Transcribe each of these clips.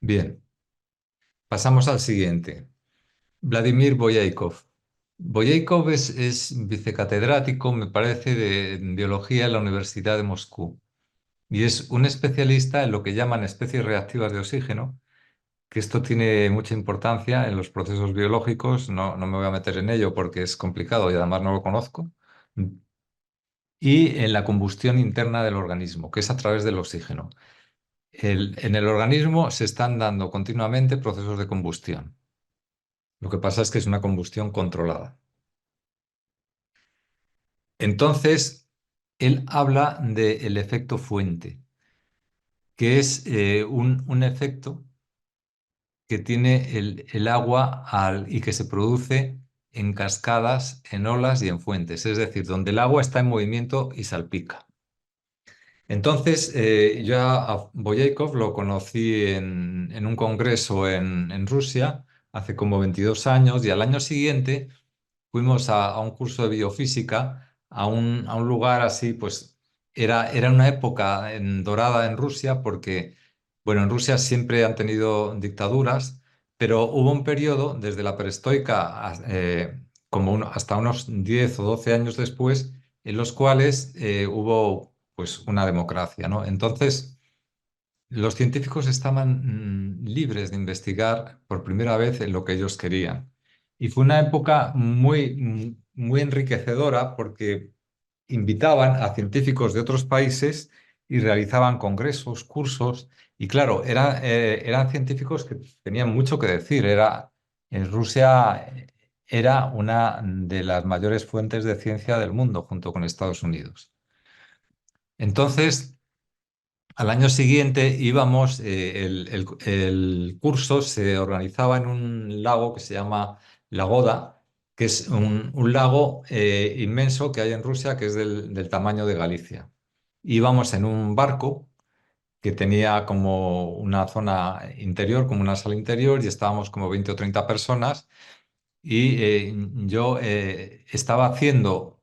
Bien, pasamos al siguiente. Vladimir Boyaikov. Boyaikov es vicecatedrático, me parece, de biología en la Universidad de Moscú y es un especialista en lo que llaman especies reactivas de oxígeno, que esto tiene mucha importancia en los procesos biológicos. No me voy a meter en ello porque es complicado y además no lo conozco. Y en la combustión interna del organismo, que es a través del oxígeno. En el organismo se están dando continuamente procesos de combustión. Lo que pasa es que es una combustión controlada. Entonces, él habla del efecto fuente, que es un efecto que tiene el agua y que se produce en cascadas, en olas y en fuentes, es decir, donde el agua está en movimiento y salpica. Entonces, yo a Boyaikov lo conocí en un congreso en Rusia hace como 22 años y al año siguiente fuimos a un curso de biofísica a un lugar así, pues era una época dorada en Rusia porque, bueno, en Rusia siempre han tenido dictaduras, pero hubo un periodo desde la perestroika hasta unos 10 o 12 años después en los cuales hubo pues una democracia, ¿no? Entonces, los científicos estaban libres de investigar por primera vez en lo que ellos querían. Y fue una época muy enriquecedora porque invitaban a científicos de otros países y realizaban congresos, cursos. Y claro, eran científicos que tenían mucho que decir. En Rusia era una de las mayores fuentes de ciencia del mundo, junto con Estados Unidos. Entonces, al año siguiente íbamos, el curso se organizaba en un lago que se llama Lagoda, que es un lago inmenso que hay en Rusia, que es del tamaño de Galicia. Íbamos en un barco que tenía como una zona interior, como una sala interior, y estábamos como 20 o 30 personas. Y yo estaba haciendo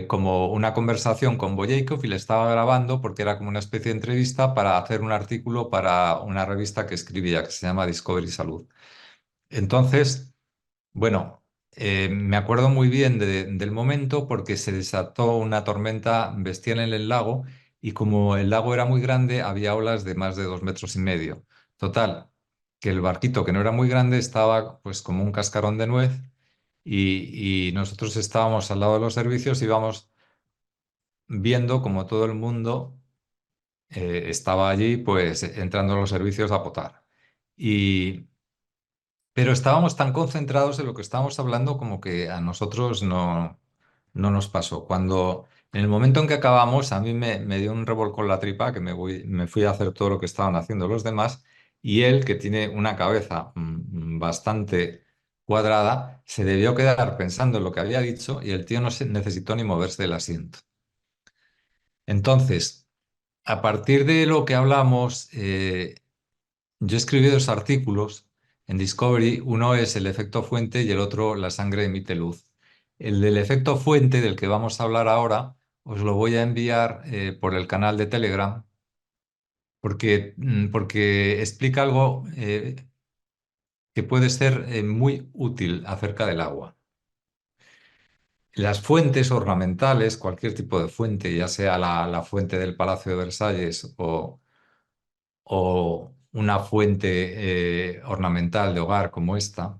como una conversación con Boyakov y le estaba grabando porque era como una especie de entrevista para hacer un artículo para una revista que escribía, que se llama Discovery Salud. Entonces, bueno, me acuerdo muy bien del momento porque se desató una tormenta bestial en el lago y como el lago era muy grande, había olas de más de 2 metros y medio. Total, que el barquito, que no era muy grande, estaba pues como un cascarón de nuez y nosotros estábamos al lado de los servicios y íbamos viendo como todo el mundo estaba allí, pues entrando a los servicios a potar. Y, pero estábamos tan concentrados en lo que estábamos hablando como que a nosotros no nos pasó. Cuando en el momento en que acabamos, a mí me dio un revolcón la tripa, que me fui a hacer todo lo que estaban haciendo los demás, y él, que tiene una cabeza bastante cuadrada, se debió quedar pensando en lo que había dicho y el tío no se necesitó ni moverse del asiento. Entonces, a partir de lo que hablamos, yo escribí dos artículos en Discovery. Uno es el efecto fuente y el otro la sangre emite luz. El del efecto fuente, del que vamos a hablar ahora, os lo voy a enviar por el canal de Telegram porque explica algo que puede ser muy útil acerca del agua. Las fuentes ornamentales, cualquier tipo de fuente, ya sea la fuente del Palacio de Versalles o una fuente ornamental de hogar como esta,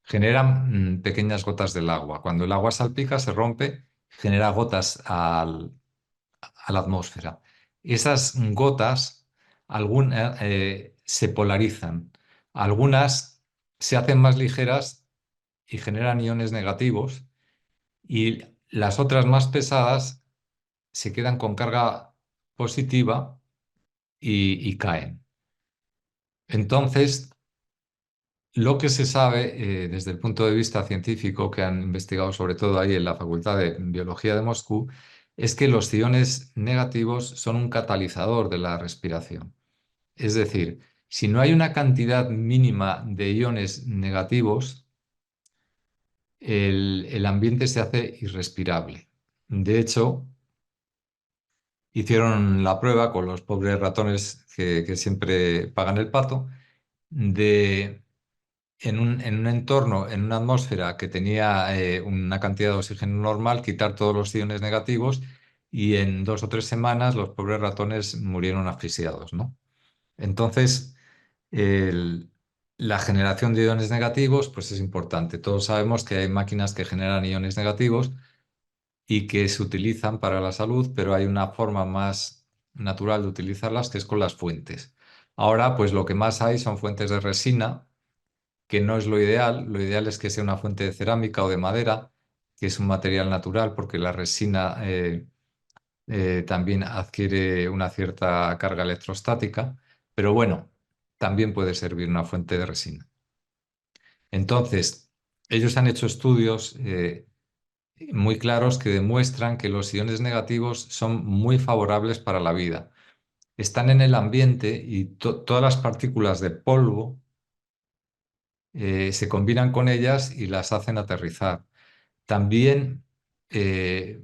generan pequeñas gotas del agua. Cuando el agua salpica, se rompe, genera gotas a la atmósfera. Esas gotas se polarizan. Algunas se hacen más ligeras y generan iones negativos y las otras más pesadas se quedan con carga positiva y caen. Entonces, lo que se sabe desde el punto de vista científico, que han investigado sobre todo ahí en la Facultad de Biología de Moscú, es que los iones negativos son un catalizador de la respiración. Es decir, si no hay una cantidad mínima de iones negativos, el ambiente se hace irrespirable. De hecho, hicieron la prueba con los pobres ratones que siempre pagan el pato, de en un entorno, en una atmósfera que tenía una cantidad de oxígeno normal, quitar todos los iones negativos y en 2 o 3 semanas los pobres ratones murieron asfixiados, ¿no? Entonces, el- la generación de iones negativos, pues es importante. Todos sabemos que hay máquinas que generan iones negativos y que se utilizan para la salud, pero hay una forma más natural de utilizarlas que es con las fuentes. Ahora, pues lo que más hay son fuentes de resina, que no es lo ideal. Lo ideal es que sea una fuente de cerámica o de madera, que es un material natural, porque la resina también adquiere una cierta carga electrostática, pero bueno, también puede servir una fuente de resina. Entonces, ellos han hecho estudios muy claros que demuestran que los iones negativos son muy favorables para la vida. Están en el ambiente y todas las partículas de polvo se combinan con ellas y las hacen aterrizar. También, eh,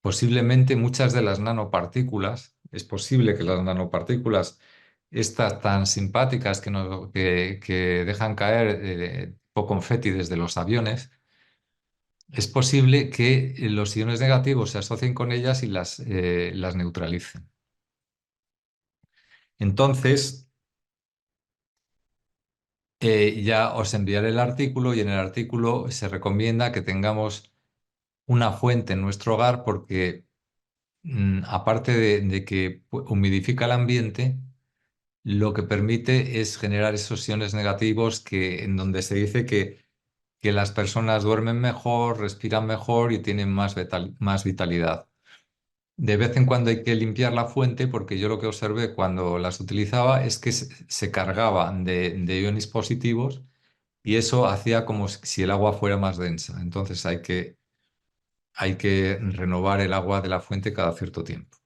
posiblemente muchas de las nanopartículas, es posible que las nanopartículas, estas tan simpáticas que dejan caer tipo confeti desde los aviones, es posible que los iones negativos se asocien con ellas y las neutralicen. Entonces, ya os enviaré el artículo y en el artículo se recomienda que tengamos una fuente en nuestro hogar porque aparte de que humidifica el ambiente, lo que permite es generar esos iones negativos en donde se dice que las personas duermen mejor, respiran mejor y tienen más vitalidad. De vez en cuando hay que limpiar la fuente porque yo lo que observé cuando las utilizaba es que se cargaban de iones positivos y eso hacía como si el agua fuera más densa. Entonces hay que renovar el agua de la fuente cada cierto tiempo.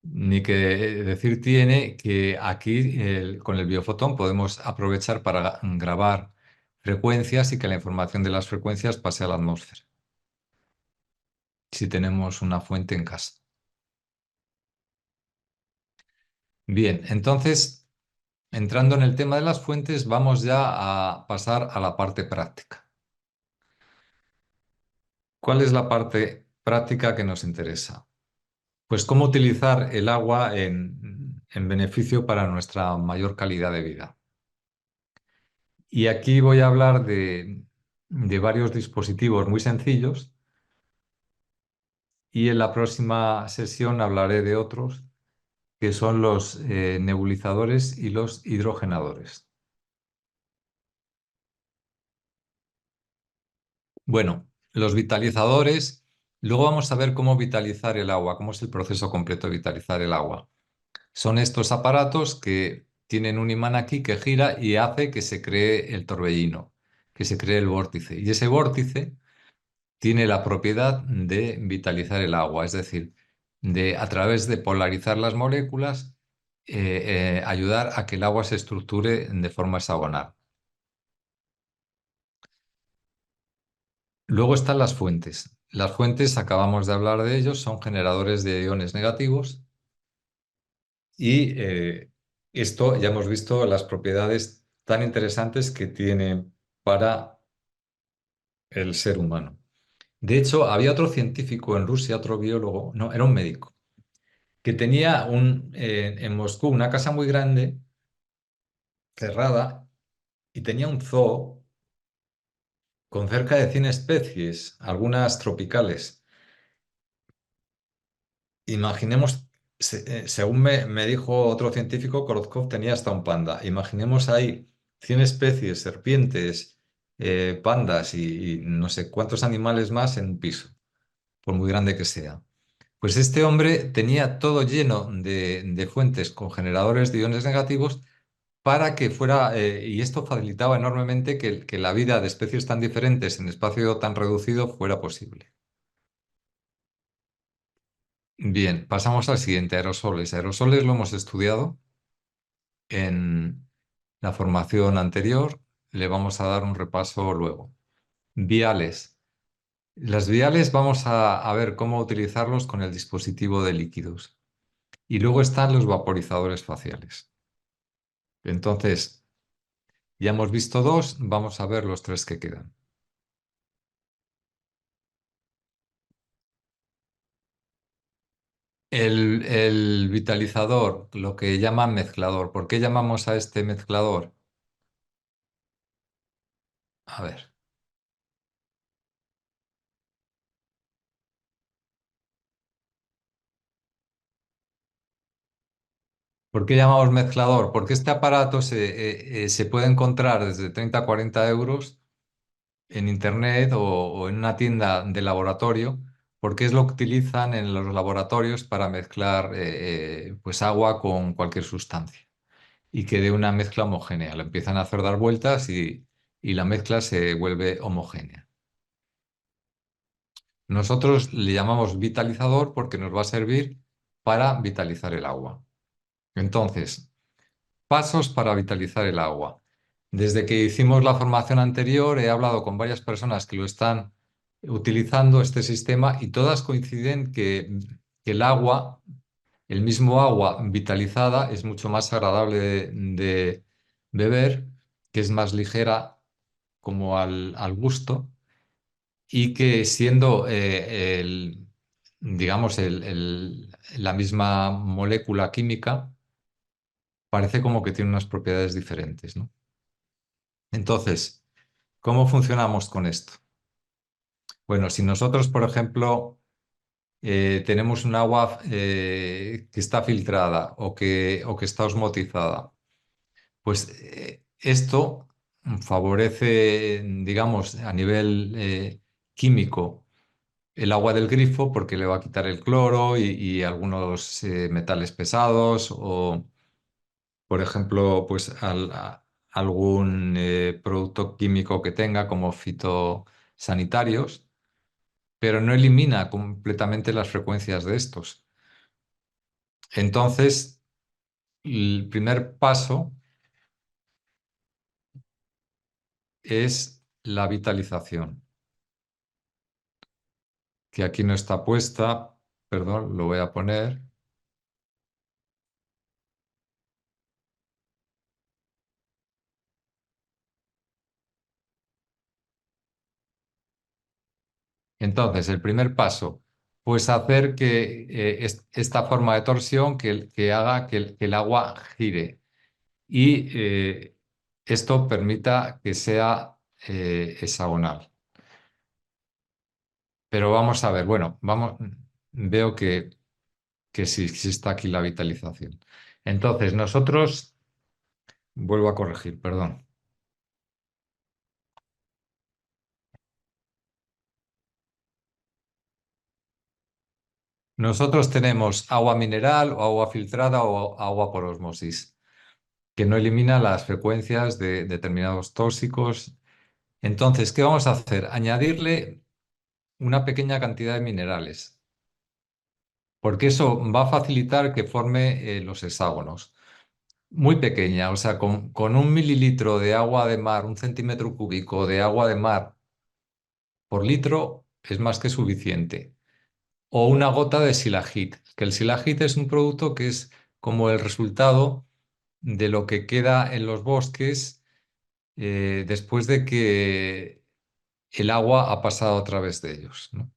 Ni que decir tiene que aquí con el biofotón podemos aprovechar para grabar frecuencias y que la información de las frecuencias pase a la atmósfera, si tenemos una fuente en casa. Bien, entonces, entrando en el tema de las fuentes, vamos ya a pasar a la parte práctica. ¿Cuál es la parte práctica que nos interesa? Pues cómo utilizar el agua en beneficio para nuestra mayor calidad de vida. Y aquí voy a hablar de varios dispositivos muy sencillos y en la próxima sesión hablaré de otros que son los nebulizadores y los hidrogenadores. Bueno, los vitalizadores, luego vamos a ver cómo vitalizar el agua, cómo es el proceso completo de vitalizar el agua. Son estos aparatos que tienen un imán aquí que gira y hace que se cree el torbellino, que se cree el vórtice. Y ese vórtice tiene la propiedad de vitalizar el agua, es decir, de a través de polarizar las moléculas, ayudar a que el agua se estructure de forma hexagonal. Luego están las fuentes. Las fuentes, acabamos de hablar de ellos, son generadores de iones negativos y esto ya hemos visto las propiedades tan interesantes que tiene para el ser humano. De hecho, había otro científico en Rusia, otro biólogo, no, era un médico que tenía en Moscú una casa muy grande, cerrada, y tenía un zoo con cerca de 100 especies, algunas tropicales. Imaginemos, según me dijo otro científico, Korozkov tenía hasta un panda. Imaginemos ahí 100 especies, serpientes, pandas y no sé cuántos animales más en un piso, por muy grande que sea. Pues este hombre tenía todo lleno de fuentes con generadores de iones negativos para que fuera, y esto facilitaba enormemente que la vida de especies tan diferentes en espacio tan reducido fuera posible. Bien, pasamos al siguiente, aerosoles. Aerosoles lo hemos estudiado en la formación anterior, le vamos a dar un repaso luego. Viales. Las viales vamos a ver cómo utilizarlos con el dispositivo de líquidos. Y luego están los vaporizadores faciales. Entonces, ya hemos visto dos, vamos a ver los tres que quedan. El vitalizador, lo que llaman mezclador. ¿Por qué llamamos a este mezclador? A ver. ¿Por qué llamamos mezclador? Porque este aparato se puede encontrar desde 30 a 40 euros en internet o en una tienda de laboratorio, porque es lo que utilizan en los laboratorios para mezclar pues agua con cualquier sustancia y que dé una mezcla homogénea. Lo empiezan a hacer dar vueltas y la mezcla se vuelve homogénea. Nosotros le llamamos vitalizador porque nos va a servir para vitalizar el agua. Entonces, pasos para vitalizar el agua. Desde que hicimos la formación anterior, he hablado con varias personas que lo están utilizando este sistema y todas coinciden que el agua, el mismo agua vitalizada, es mucho más agradable de beber, que es más ligera como al gusto y que siendo digamos, la misma molécula química, parece como que tiene unas propiedades diferentes, ¿no? Entonces, ¿cómo funcionamos con esto? Bueno, si nosotros, por ejemplo, tenemos un agua que está filtrada o que está osmotizada, pues esto favorece, digamos, a nivel químico el agua del grifo porque le va a quitar el cloro y algunos metales pesados o, por ejemplo, pues algún producto químico que tenga como fitosanitarios, pero no elimina completamente las frecuencias de estos. Entonces, el primer paso es la vitalización, que aquí no está puesta, perdón, lo voy a poner. Entonces, el primer paso, pues hacer que esta forma de torsión que haga que el agua gire y esto permita que sea hexagonal. Pero vamos a ver, bueno, veo que sí está aquí la vitalización. Entonces, vuelvo a corregir, perdón. Nosotros tenemos agua mineral o agua filtrada o agua por osmosis, que no elimina las frecuencias de determinados tóxicos. Entonces, ¿qué vamos a hacer? Añadirle una pequeña cantidad de minerales, porque eso va a facilitar que forme los hexágonos. Muy pequeña, o sea, con 1 mililitro de agua de mar, 1 centímetro cúbico de agua de mar por litro es más que suficiente. O una gota de silagit, que el silagit es un producto que es como el resultado de lo que queda en los bosques después de que el agua ha pasado a través de ellos, ¿no?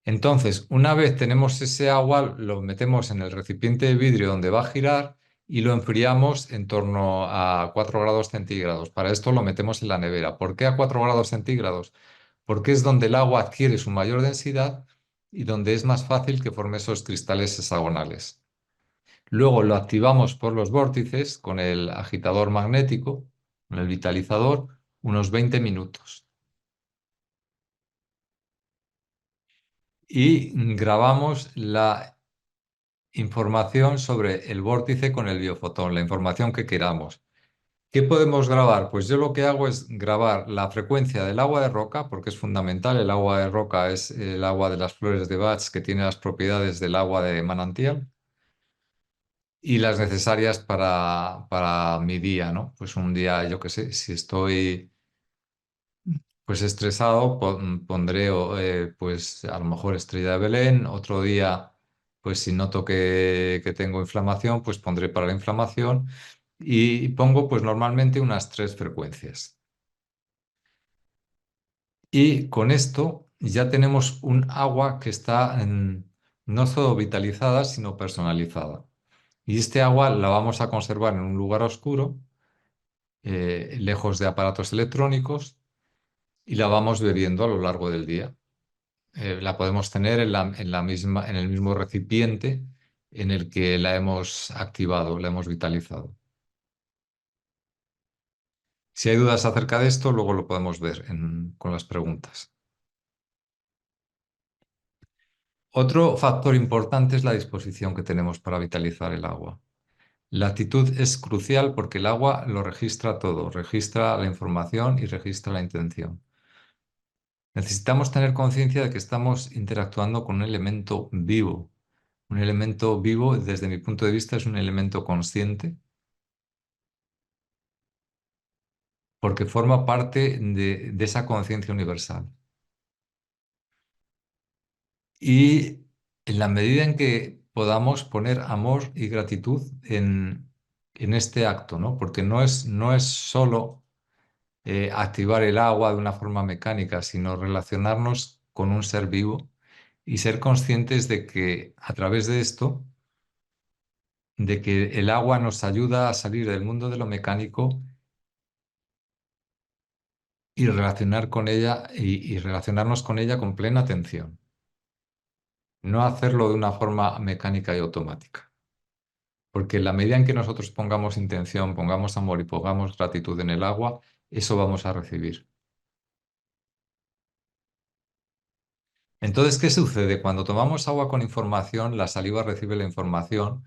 Entonces, una vez tenemos ese agua, lo metemos en el recipiente de vidrio donde va a girar y lo enfriamos en torno a 4 grados centígrados. Para esto lo metemos en la nevera. ¿Por qué a 4 grados centígrados? Porque es donde el agua adquiere su mayor densidad y donde es más fácil que forme esos cristales hexagonales. Luego lo activamos por los vórtices con el agitador magnético, con el vitalizador, unos 20 minutos. Y grabamos la información sobre el vórtice con el biofotón, la información que queramos. ¿Qué podemos grabar? Pues yo lo que hago es grabar la frecuencia del agua de roca, porque es fundamental. El agua de roca es el agua de las flores de Bach que tiene las propiedades del agua de manantial y las necesarias para mi día, ¿no? Pues un día, yo qué sé, si estoy pues estresado, pondré pues a lo mejor Estrella de Belén. Otro día, pues si noto que tengo inflamación, pues pondré para la inflamación y pongo pues normalmente unas 3 frecuencias. Y con esto ya tenemos un agua que está no solo vitalizada, sino personalizada. Y este agua la vamos a conservar en un lugar oscuro, lejos de aparatos electrónicos, y la vamos bebiendo a lo largo del día. La podemos tener en el mismo recipiente en el que la hemos activado, la hemos vitalizado. Si hay dudas acerca de esto, luego lo podemos ver con las preguntas. Otro factor importante es la disposición que tenemos para vitalizar el agua. La actitud es crucial porque el agua lo registra todo, registra la información y registra la intención. Necesitamos tener conciencia de que estamos interactuando con un elemento vivo. Un elemento vivo, desde mi punto de vista, es un elemento consciente porque forma parte de esa conciencia universal. Y en la medida en que podamos poner amor y gratitud en este acto, ¿no? Porque no es solo activar el agua de una forma mecánica, sino relacionarnos con un ser vivo y ser conscientes de que a través de esto, de que el agua nos ayuda a salir del mundo de lo mecánico y relacionar con ella y relacionarnos con ella con plena atención, no hacerlo de una forma mecánica y automática. Porque en la medida en que nosotros pongamos intención, pongamos amor y pongamos gratitud en el agua, eso vamos a recibir. Entonces, ¿qué sucede? Cuando tomamos agua con información, la saliva recibe la información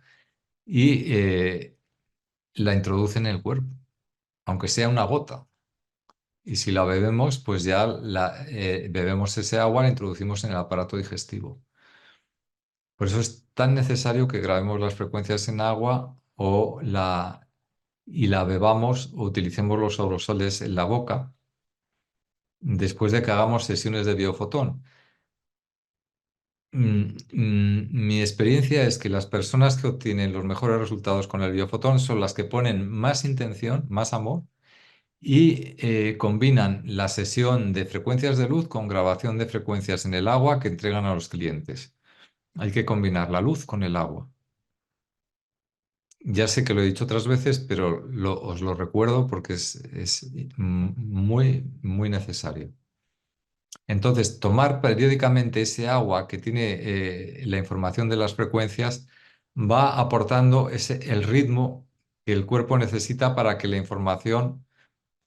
y la introduce en el cuerpo, aunque sea una gota. Y si la bebemos, pues ya bebemos ese agua, la introducimos en el aparato digestivo. Por eso es tan necesario que grabemos las frecuencias en agua y la bebamos o utilicemos los aerosoles en la boca después de que hagamos sesiones de biofotón. Mi experiencia es que las personas que obtienen los mejores resultados con el biofotón son las que ponen más intención, más amor y combinan la sesión de frecuencias de luz con grabación de frecuencias en el agua que entregan a los clientes. Hay que combinar la luz con el agua. Ya sé que lo he dicho otras veces, pero os lo recuerdo porque es muy, muy necesario. Entonces, tomar periódicamente ese agua que tiene la información de las frecuencias va aportando el ritmo que el cuerpo necesita para que la información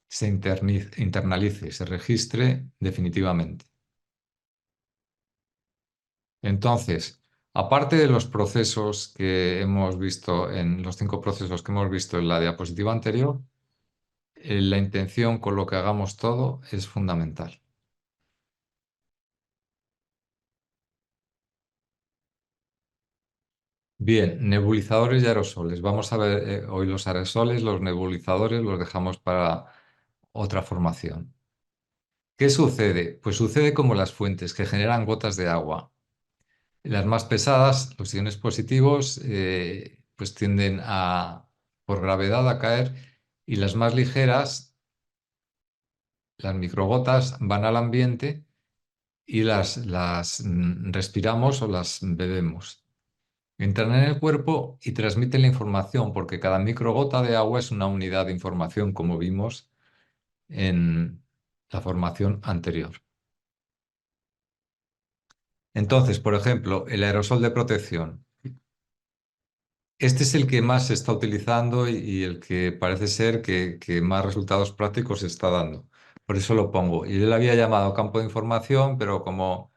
se internalice, se registre definitivamente. Entonces, aparte de los procesos que hemos visto en los 5 procesos que hemos visto en la diapositiva anterior, la intención con lo que hagamos todo es fundamental. Bien, nebulizadores y aerosoles. Vamos a ver hoy los aerosoles, los nebulizadores los dejamos para otra formación. ¿Qué sucede? Pues sucede como las fuentes que generan gotas de agua. Las más pesadas, los iones positivos, pues tienden por gravedad a caer y las más ligeras, las microgotas, van al ambiente y las respiramos o las bebemos. Entran en el cuerpo y transmiten la información, porque cada microgota de agua es una unidad de información, como vimos en la formación anterior. Entonces, por ejemplo, el aerosol de protección. Este es el que más se está utilizando y el que parece ser que más resultados prácticos está dando. Por eso lo pongo. Y yo le había llamado campo de información, pero como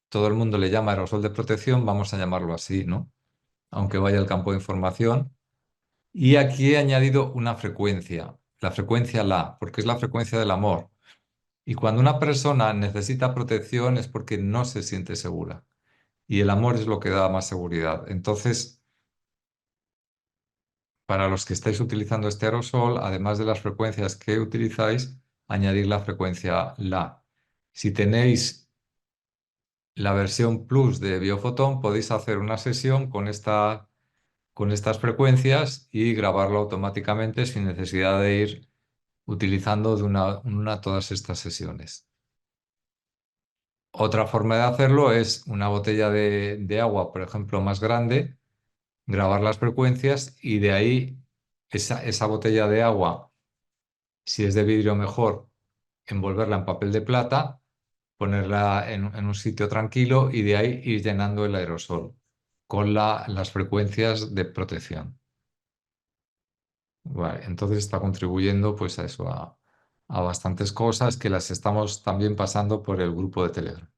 todo el mundo le llama aerosol de protección, vamos a llamarlo así, ¿no? Aunque vaya al campo de información. Y aquí he añadido una frecuencia, la frecuencia La, porque es la frecuencia del amor. Y cuando una persona necesita protección es porque no se siente segura. Y el amor es lo que da más seguridad. Entonces, para los que estáis utilizando este aerosol, además de las frecuencias que utilizáis, añadir la frecuencia La. Si tenéis la versión Plus de Biofotón, podéis hacer una sesión con estas frecuencias y grabarlo automáticamente sin necesidad de ir utilizando de una todas estas sesiones. Otra forma de hacerlo es una botella de agua, por ejemplo, más grande, grabar las frecuencias y de ahí esa botella de agua, si es de vidrio mejor, envolverla en papel de plata, ponerla en un sitio tranquilo y de ahí ir llenando el aerosol con las frecuencias de protección. Vale, entonces está contribuyendo pues a eso, a bastantes cosas que las estamos también pasando por el grupo de Telegram.